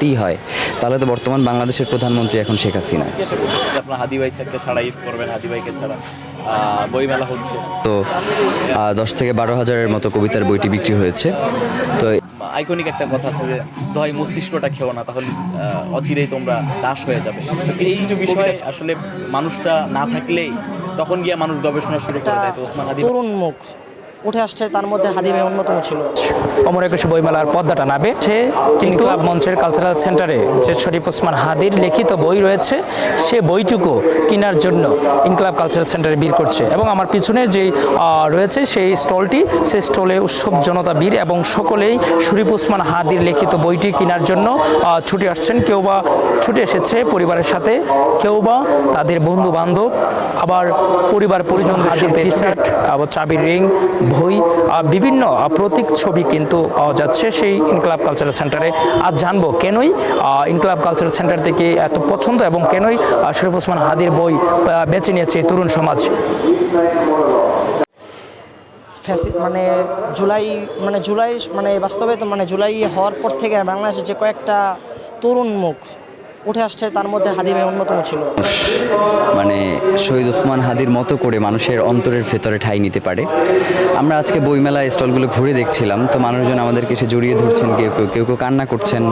মানতেই হয়, তাহলে তো বর্তমান বাংলাদেশের প্রধানমন্ত্রী এখন শেখ হাসিনা। আপনার হাদি ভাই ছাড়া ছাড়া ঈদ করবেন, হাদি ভাইকে ছাড়া বইমেলা হচ্ছে তো 10 থেকে 12 হাজারের মতো কবিতার বইটি বিক্রি হয়েছে। তো আইকনিক একটা কথা আছে যে দয় মস্তিষ্কটা খেও না, তাহলে অচিরেই তোমরা দাস হয়ে যাবে। এই কিছু বিষয় আসলে মানুষটা না থাকলেই তখন গিয়ে মানুষ গবেষণা শুরু করে দেয়। তো ওসমান হাদি তরুণ মুখ উঠে আসছে, তার মধ্যে হাদি ভাই অন্যতম ছিল। অমর একুশে বইমেলার পর্দাটা নাবে কিন্তু মঞ্চের কালচারাল সেন্টারে যে শরীফ ওসমান হাদির লিখিত বই রয়েছে, সে বইটুকু কেনার জন্য ইনকলাব কালচারাল সেন্টারে ভিড় করছে। এবং আমার পিছনে যেই রয়েছে সেই স্টলটি, সেই স্টলে উৎসব জনতা ভিড় এবং সকলেই শরীফ ওসমান হাদির লিখিত বইটি কেনার জন্য ছুটে আসছেন। কেউ বা ছুটে এসেছে পরিবারের সাথে, কেউ বা তাদের বন্ধু বান্ধব, আবার পরিবার পরিজনদের সাথে টি শার্ট, আবার চাবির রিং, বই, বিভিন্ন প্রতীক ছবি কিন্তু পাওয়া যাচ্ছে সেই ইনকলাব কালচারাল সেন্টারে। আজ জানবো কেনই ইনকলাব কালচারাল সেন্টার থেকে এত পছন্দ এবং কেনই শরীফ ওসমান হাদির বই বেছে নিয়েছে তরুণ সমাজ। জুলাই বাস্তবে তো জুলাই হওয়ার পর থেকে বাংলাদেশে যে কয়েকটা তরুণ মুখ উঠে আসছে, তার মধ্যে হাদি ভাই অন্যতম ছিল। শহীদ ওসমান হাদির মতো করে মানুষের অন্তরের ভেতরে ঠাঁই নিতে পারে। আমরা আজকে বইমেলা স্টলগুলো ঘুরে দেখছিলাম, তো মানুষজন আমাদেরকে এসে জড়িয়ে ধরছেন, কেউ কেউ কান্না করছেন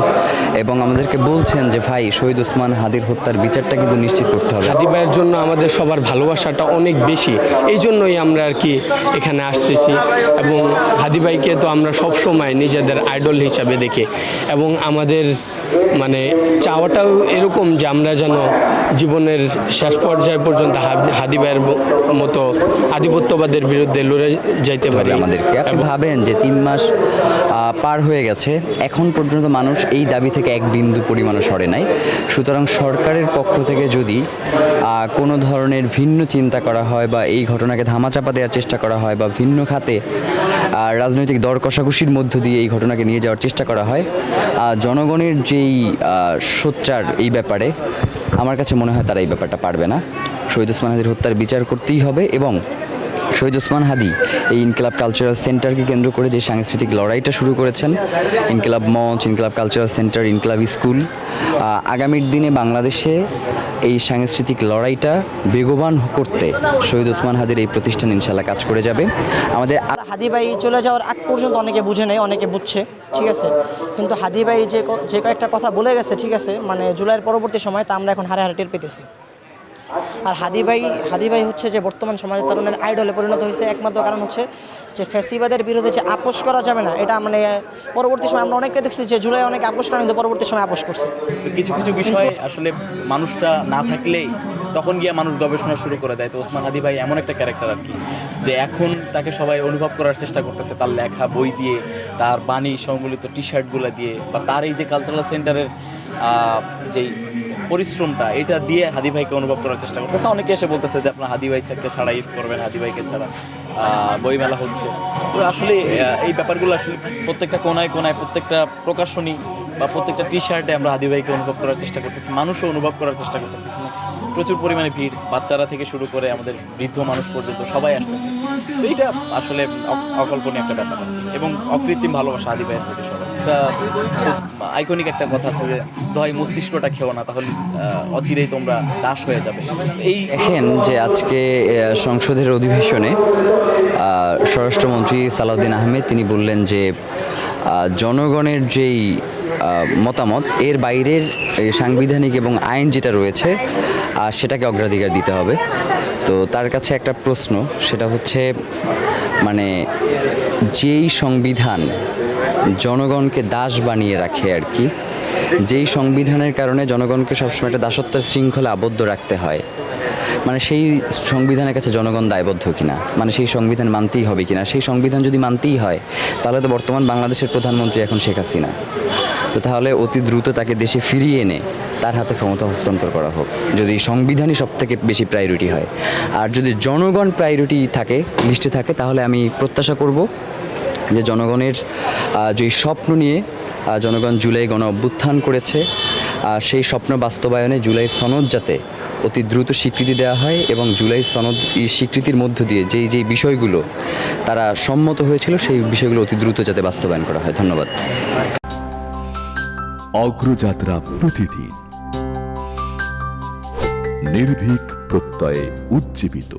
এবং আমাদেরকে বলছেন যে ভাই, শহীদ ওসমান হাদির হত্যার বিচারটা কিন্তু নিশ্চিত করতে হবে। হাদি ভাইয়ের জন্য আমাদের সবার ভালোবাসাটা অনেক বেশি, এই জন্যই আমরা আর কি এখানে আসতেছি। এবং হাদি ভাইকে তো আমরা সবসময় নিজেদের আইডল হিসাবে দেখি এবং আমাদের চাওয়াটাও এরকম যে আমরা যেন জীবনের শেষ পর্যায় পর্যন্ত হাদি ভাইয়ের মতো আধিপত্যবাদের বিরুদ্ধে লড়ে যাইতে পারি আমাদেরকে। আপনি ভাবেন যে 3 মাস পার হয়ে গেছে, এখন পর্যন্ত মানুষ এই দাবি থেকে এক বিন্দু পরিমাণও সরে নাই। সুতরাং সরকারের পক্ষ থেকে যদি কোনো ধরনের ভিন্ন চিন্তা করা হয় বা এই ঘটনাকে ধামাচাপা দেওয়ার চেষ্টা করা হয় বা ভিন্ন খাতে রাজনৈতিক দর কষাকষির মধ্য দিয়ে এই ঘটনাকে নিয়ে যাওয়ার চেষ্টা করা হয়, জনগণের যেই সোচ্চার এই ব্যাপারে, আমার কাছে মনে হয় তারা এই ব্যাপারটা পারবে না। শহীদ ওসমান হাদির হত্যার বিচার করতেই হবে এবং শহীদ ওসমান হাদি এই ইনকিলাব কালচারাল সেন্টারকে কেন্দ্র করে যে সাংস্কৃতিক লড়াইটা শুরু করেছেন, ইনকিলাব মঞ্চ, ইনকিলাব কালচারাল সেন্টার, ইনকিলাব স্কুল, আগামীর দিনে বাংলাদেশে এই সাংস্কৃতিক লড়াইটা বেগবান করতে শহীদ ওসমান হাদির এই প্রতিষ্ঠান ইনশাল্লাহ কাজ করে যাবে। আমাদের হাদি ভাই চলে যাওয়ার আগ পর্যন্ত অনেকে বুঝে নেই, অনেকে বুঝছে, ঠিক আছে, কিন্তু হাদি ভাই যে কয়েকটা কথা বলে গেছে, ঠিক আছে, জুলাইয়ের পরবর্তী সময় তা আমরা এখন হারে হারে টের পেতেছি। আর হাদি ভাই হচ্ছে যে বর্তমান সমাজের তরুণের আইডলে পরিণত হয়েছে। একমাত্র কারণ হচ্ছে যে ফ্যাসিবাদের বিরুদ্ধে যে আপোষ করা যাবে না, এটা পরবর্তী সময় আমরা অনেকটা দেখছি যে জুলাই অনেক আপোষ করা, কিন্তু পরবর্তী সময় আপোষ করছে। তো কিছু বিষয় আসলে মানুষটা না থাকলেই তখন গিয়ে মানুষ গবেষণা শুরু করে দেয়। তো ওসমান হাদি ভাই এমন একটা ক্যারেক্টার আর কি, যে এখন তাকে সবাই অনুভব করার চেষ্টা করতেছে তার লেখা বই দিয়ে, তার বাণী সম্বলিত টি শার্টগুলো দিয়ে, বা তার এই যে কালচারাল সেন্টারের যেই পরিশ্রমটা, এটা দিয়ে হাদি ভাইকে অনুভব করার চেষ্টা করতেছে। অনেকে এসে বলতেছে যে আপনার হাদি ভাই ছাড়া ঈদ করবেন, হাদি ভাইকে ছাড়া বইমেলা হচ্ছে। তো আসলে এই ব্যাপারগুলো আসলে প্রত্যেকটা কোনায় প্রত্যেকটা প্রকাশনী বা প্রত্যেকটা টি শার্টে আমরা হাদি ভাইকে অনুভব করার চেষ্টা করতেছি, মানুষও অনুভব করার চেষ্টা করতেছি। প্রচুর পরিমাণে ভিড়, বাচ্চারা থেকে শুরু করে আমাদের বৃদ্ধ মানুষ পর্যন্ত সবাই আসতেছে। তো এইটা আসলে অকল্পনীয় একটা ব্যাপার এবং অকৃত্রিম ভালোবাসা হাদি ভাইয়ের প্রতি সবার। একটা আইকনিক একটা কথা আছে যে দয় মস্তিষ্কটা খেও না, তাহলে অচিরেই তোমরা দাস হয়ে যাবে। এই দেখেন যে আজকে সংসদের অধিবেশনে স্বরাষ্ট্রমন্ত্রী সালাউদ্দিন আহমেদ তিনি বললেন যে জনগণের যেই মতামত, এর বাইরের সাংবিধানিক এবং আইন যেটা রয়েছে সেটাকে অগ্রাধিকার দিতে হবে। তো তার কাছে একটা প্রশ্ন, সেটা হচ্ছে যেই সংবিধান জনগণকে দাস বানিয়ে রাখে আর কি, যেই সংবিধানের কারণে জনগণকে সবসময় একটা দাসত্বের শৃঙ্খলে আবদ্ধ রাখতে হয়, সেই সংবিধানের কাছে জনগণ দায়বদ্ধ কিনা, সেই সংবিধান মানতেই হবে কিনা। সেই সংবিধান যদি মানতেই হয়, তাহলে তো বর্তমান বাংলাদেশের প্রধানমন্ত্রী এখন শেখ হাসিনা। তো তাহলে অতি দ্রুত তাকে দেশে ফিরিয়ে এনে তার হাতে ক্ষমতা হস্তান্তর করা হোক, যদি সংবিধানই সব থেকে বেশি প্রায়োরিটি হয়। আর যদি জনগণ প্রায়োরিটি থাকে, লিস্টে থাকে, তাহলে আমি প্রত্যাশা করব যে জনগণের যে স্বপ্ন নিয়ে জনগণ জুলাই গণ অভ্যুত্থান করেছে, সেই স্বপ্ন বাস্তবায়নে জুলাই সনদ যাতে অতি দ্রুত স্বীকৃতি দেওয়া হয় এবং জুলাই সনদ এই স্বীকৃতির মধ্য দিয়ে যেই বিষয়গুলো তারা সম্মত হয়েছিল, সেই বিষয়গুলো অতি দ্রুত যাতে বাস্তবায়ন করা হয়। ধন্যবাদ। অগ্রযাত্রা প্রতিদিন, নির্ভীক প্রত্যয়ে উজ্জীবিত।